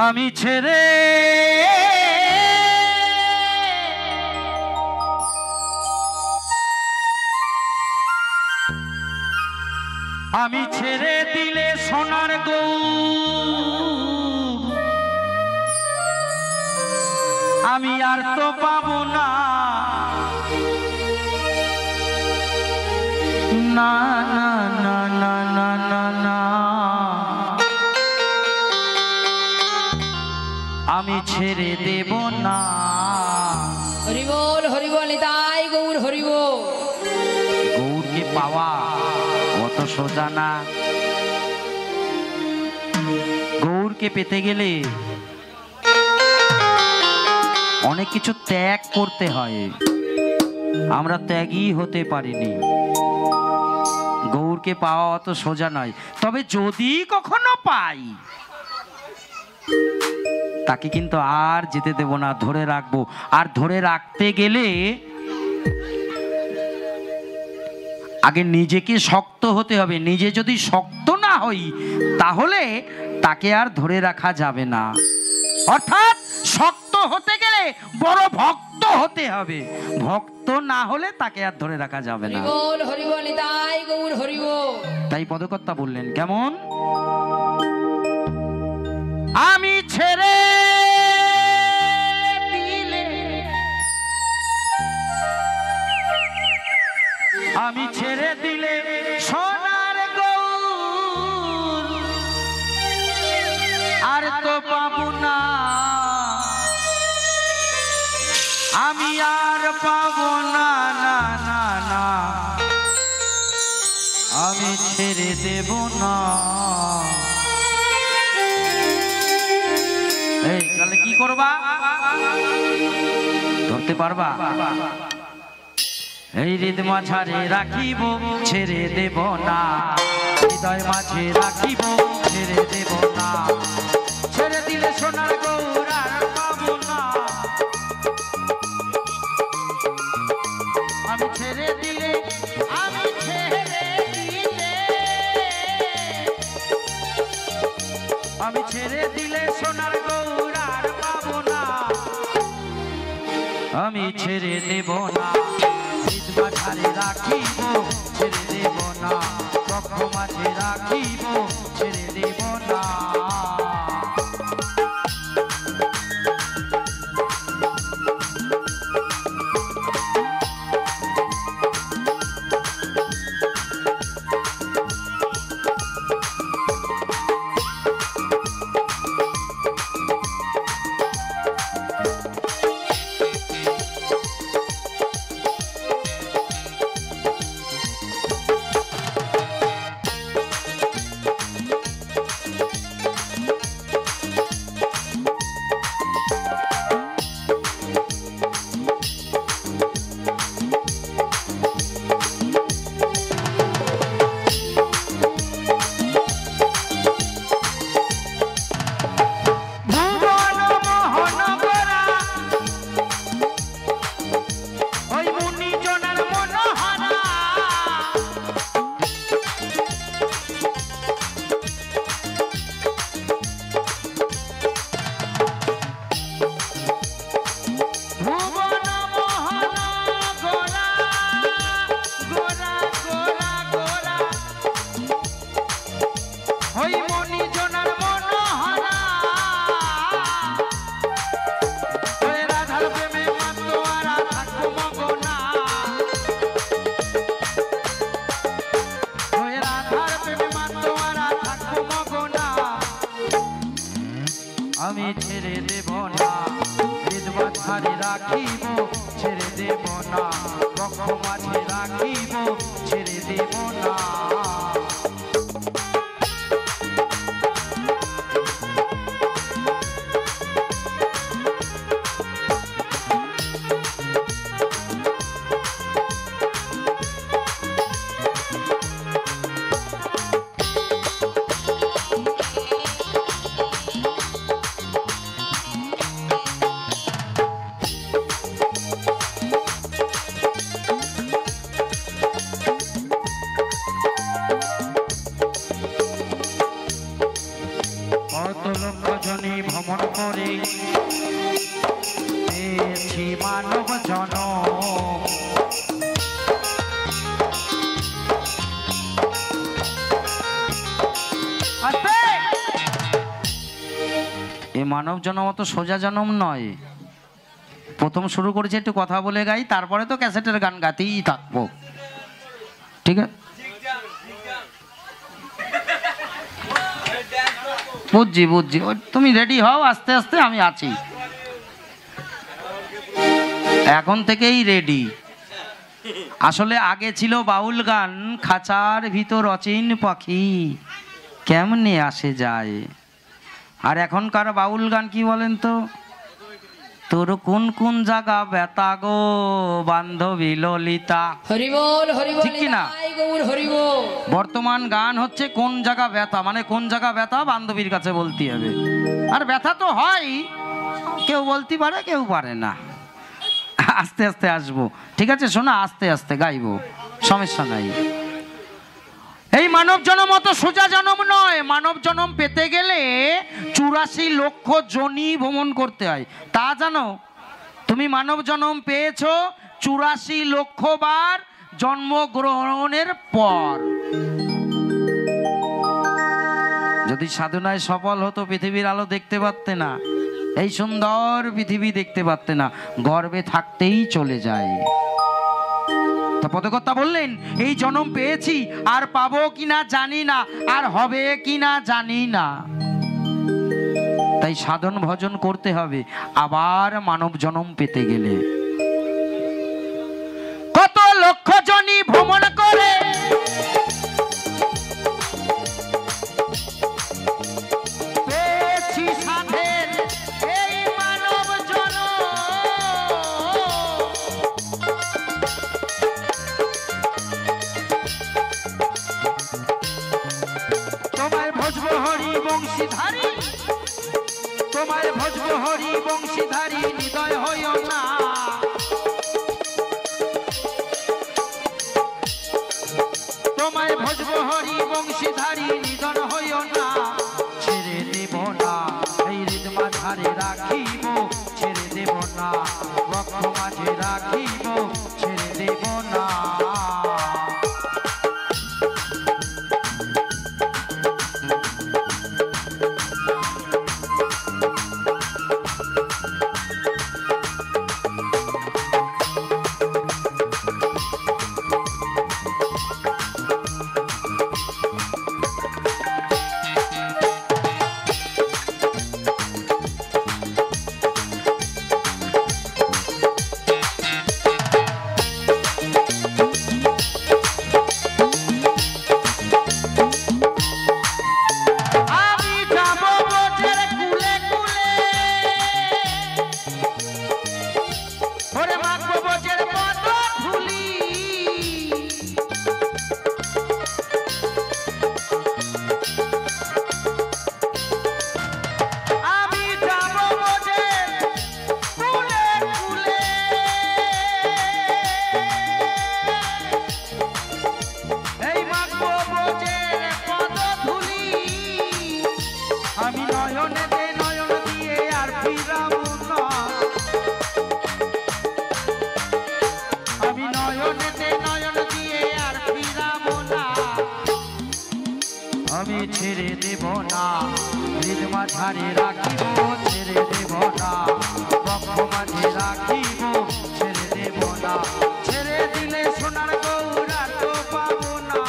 আমি ছেড়ে আমি ছেড়ে দিলে সোনার গৌর আমি আর তো পাবো না না না না না না না না আমি ছেড়ে দেব না। হরিবল হরিবল নিতাই গৌর হরিবল। গৌরকে পাওয়া অত সোজা না। গৌরকে পেতে গেলে অনেক কিছু ত্যাগ করতে হয়, আমরা ত্যাগই হতে পারিনি। গৌরকে পাওয়া অত সোজা নয়, তবে যদি কখনো পাই তাকে কিন্তু আর যেতে দেব না, ধরে রাখবো। আর ধরে রাখতে গেলে আগে নিজেকে শক্ত হতে হবে। নিজে যদি শক্ত না হই তাহলে তাকে আর ধরে রাখা যাবে না। অর্থাৎ শক্ত হতে গেলে বড় ভক্ত হতে হবে, ভক্ত না হলে তাকে আর ধরে রাখা যাবে না। হরিবল হরিবল নিতাই গৌর হরিবল। তাই পদকর্তা বললেন কেমন, আমি ছেড়ে দিলে আমি ছেড়ে দিলে সোনার গৌর আর তো পাবো না আমি আর পাবো না না না না আমি ছেড়ে দেব না। এই তাহলে কি করবা, ধরতে পারবা? এই হৃদ মাঝারে রাখিব ছেড়ে দেব না, হৃদয় মাঝে রাখিব ছেড়ে দেব না। ছেড়ে দিলে সোনার গৌর আর পাবো না আমি ছেড়ে দিলে আমি ছেড়ে দিলে আমি ছেড়ে দিলে সোনার গৌর আর পাবো না আমি ছেড়ে দেব না। হৃদ মাঝারে রাখিব ছেড়ে দেব না, বক্ষ মাঝে রাখিব ছেড়ে দেব না। আমি ছেড়ে দেব না, হৃদ মাঝারে রাখিব ছেড়ে দেব না, বক্ষ মাঝে রাখিব ছেড়ে দেব না। মানব জন্ম তো সোজা জন্ম নয়। প্রথম শুরু করেছি একটু কথা বলে গাই, তারপরে তো ক্যাসেটের গান গাতেই থাকবো, ঠিক আছে? বুঝছি বুঝছি, তুমি রেডি হও, আস্তে আস্তে আমি আছি, এখন থেকেই রেডি। আসলে আগে ছিল বাউল গান, খাঁচার ভিতর অচিন পাখি কেমনে আসে যায়। আর এখনকার বাউল গান কি বলেন তো, তোর কোন কোন জায়গা ব্যথা গো বান্ধবী ললিতা। হরিবল হরিবল ঠিক কি না? নিতাই গৌর হরিবল। বর্তমান গান হচ্ছে কোন জায়গা ব্যথা, মানে কোন জায়গা ব্যথা বান্ধবীর কাছে বলতে হবে। আর ব্যথা তো হয়, কেউ বলতে পারে কেউ পারে না। আস্তে আস্তে আসবো, ঠিক আছে? শোনা, আস্তে আস্তে গাইবো, সমস্যা নাই। এই মানব জন্ম অত সোজা জন্ম নয়। মানব জন্ম পেতে গেলে 84 লক্ষ যোনি ভ্রমণ করতে হয়, তা জানো? তুমি মানব জন্ম পেয়েছো 84 লক্ষ বার জন্মগ্রহণের পর। যদি সাধনায় সফল হতো পৃথিবীর আলো দেখতে পারতে না, এই সুন্দর পৃথিবী দেখতে পারতে না, গর্বে থাকতেই চলে যায়। তো পদকর্তা বললেন, এই জন্ম পেয়েছি, আর পাবো কিনা জানি না, আর হবে কিনা জানি না। তাই সাধন ভজন করতে হবে আবার মানব জন্ম পেতে গেলে। কত লক্ষ জনি ভ্রমণ করে পেয়েছি সাধের এই মানব জন্ম। তোমায় ভজব হরি বংশীধারী, তোমায় ভজব হরি বংশীধারী, হৃদয় হইও না। তোমায় ভজব হরি বংশীধারী, হৃদয় হইও না। ছেড়ে দেব না এই হৃদ মাঝারে রাখিব, ছেড়ে দেব না বক্ষ মাঝে রাখিব, ছেড়ে দেব না। আমি ছেড়ে দেব না হৃদ মাঝারে রাখিব, ছেড়ে দেব না বক্ষ মাঝে রাখিব, ছেড়ে দেব না। ছেড়ে দিলে সোনার গৌরা তো পাবো না।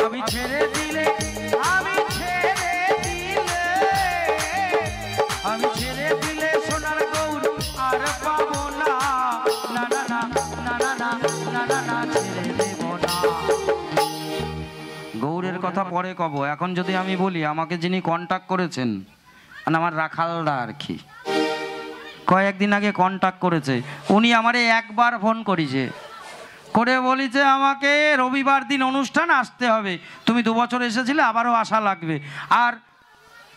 আমি ছেড়ে দিলে, আমি ছেড়ে দিলে, আমি ছেড়ে দিলে সোনার গৌর আর পাবো না। না না না না না না না না না, ছেড়ে দেব না। গৌরের কথা পরে কব, এখন যদি আমি বলি আমাকে যিনি কন্ট্যাক্ট করেছেন, মানে আমার রাখালদা আর কি, কয়েকদিন আগে কন্ট্যাক্ট করেছে, উনি আমারে একবার ফোন করেছে, করে বলেছে আমাকে রবিবার দিন অনুষ্ঠান আসতে হবে, তুমি 2 বছর এসেছিলে আবারও আসা লাগবে। আর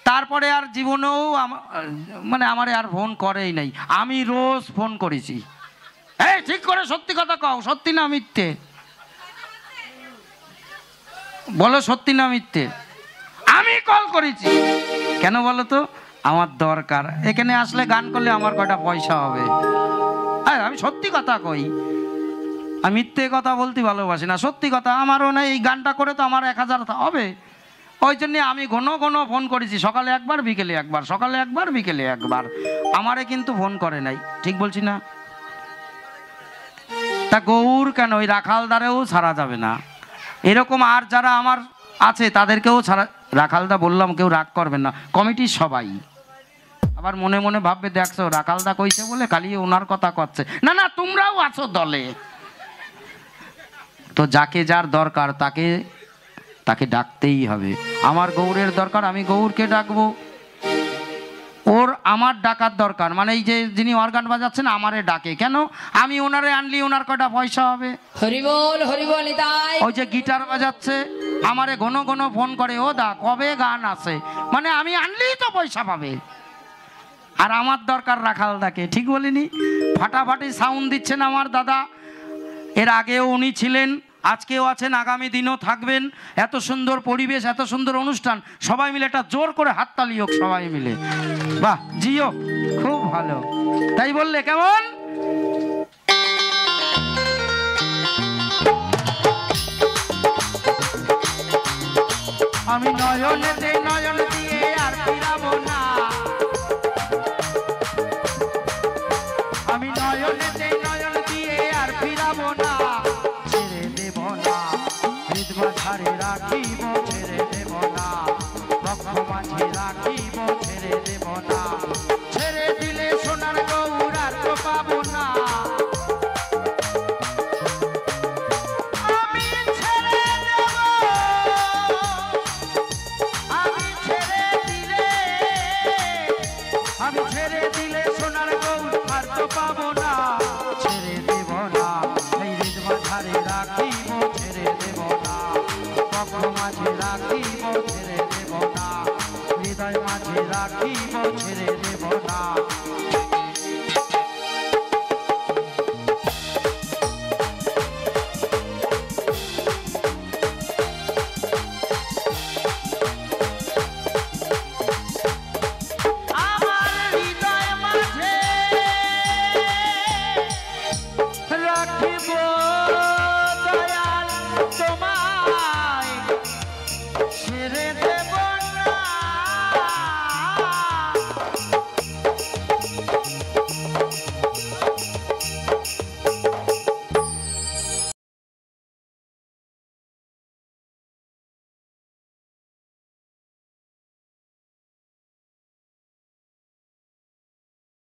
তারপরে আর জীবনেও মানে আমারে আর ফোন করেই নাই। আমি রোজ ফোন করেছি। এই ঠিক করে সত্যি কথা কও, সত্যি না মিথ্যে বলো, সত্যি না মিথ্যে? আমি কল করেছি কেন বলো তো? আমার দরকার, এখানে আসলে গান করলে আমার কয়টা পয়সা হবে। আমি সত্যি কথা কই, আমি মিথ্যে কথা বলতে ভালোবাসি না, সত্যি কথা। আমারও না, এই গানটা করে তো আমার 1000 হবে, ওই জন্য আমি ঘন ঘন ফোন করেছি, সকালে একবার বিকেলে একবার, সকালে একবার বিকেলে একবার। আমারে কিন্তু ফোন করে নাই, ঠিক বলছি না? তা গৌর কেন, ওই রাখালদারেও ছাড়া যাবে না। এরকম আর যারা আমার আছে তাদেরকেও ছাড়া, রাখালদা বললাম কেউ রাগ করবেন না, কমিটির সবাই। আবার মনে মনে ভাববে দেখছো রাখালদা কইছে বলে খালি ওনার কথা করছে, না না তোমরাও আছো দলে। তো যাকে যার দরকার তাকে তাকে ডাকতেই হবে। আমার গৌরের দরকার, আমি গৌরকে ডাকবো। ওর আমার ডাকার দরকার, মানে এই যে যিনি অর্গান বাজাচ্ছেন আমারে ডাকে কেন, আমি ওনারে আনলি ওনার কটা পয়সা হবে। হরি বল নিতাই। ওই যে গিটার বাজাচ্ছে আমারে ঘন ঘন ফোন করে, ও দা কবে গান আছে, মানে আমি আনলেই তো পয়সা পাবে। আর আমার দরকার রাখালদাকে, ঠিক বলিনি? ফাটাফাটি সাউন্ড দিচ্ছেন আমার দাদা, এর আগেও উনি ছিলেন, আজকেও আছেন, আগামী দিনও থাকবেন। এত সুন্দর পরিবেশ, এত সুন্দর অনুষ্ঠান, সবাই মিলে একটা জোর করে হাততালি হোক সবাই মিলে। বাহ জিও, খুব ভালো। তাই বললে কেমন? আমি নয়নেতে নয়ন দিয়ে আর ফিরাবো না, আমি নয়নেতে নয়ন দিয়ে আর ফিরাবো না, ছেড়ে দেব না হৃদবাধারে রাখিব, ছেড়ে দেব না বক্ষ মাঝে রাখিব, ছেড়ে দেব না, ছেড়ে দিলে সোনার গৌর আর তো পাবো না। আমি ছেড়ে দেব, আমি ছেড়ে দিলে, আমি ছেড়ে দিলে সোনার গৌর আর তো পাবো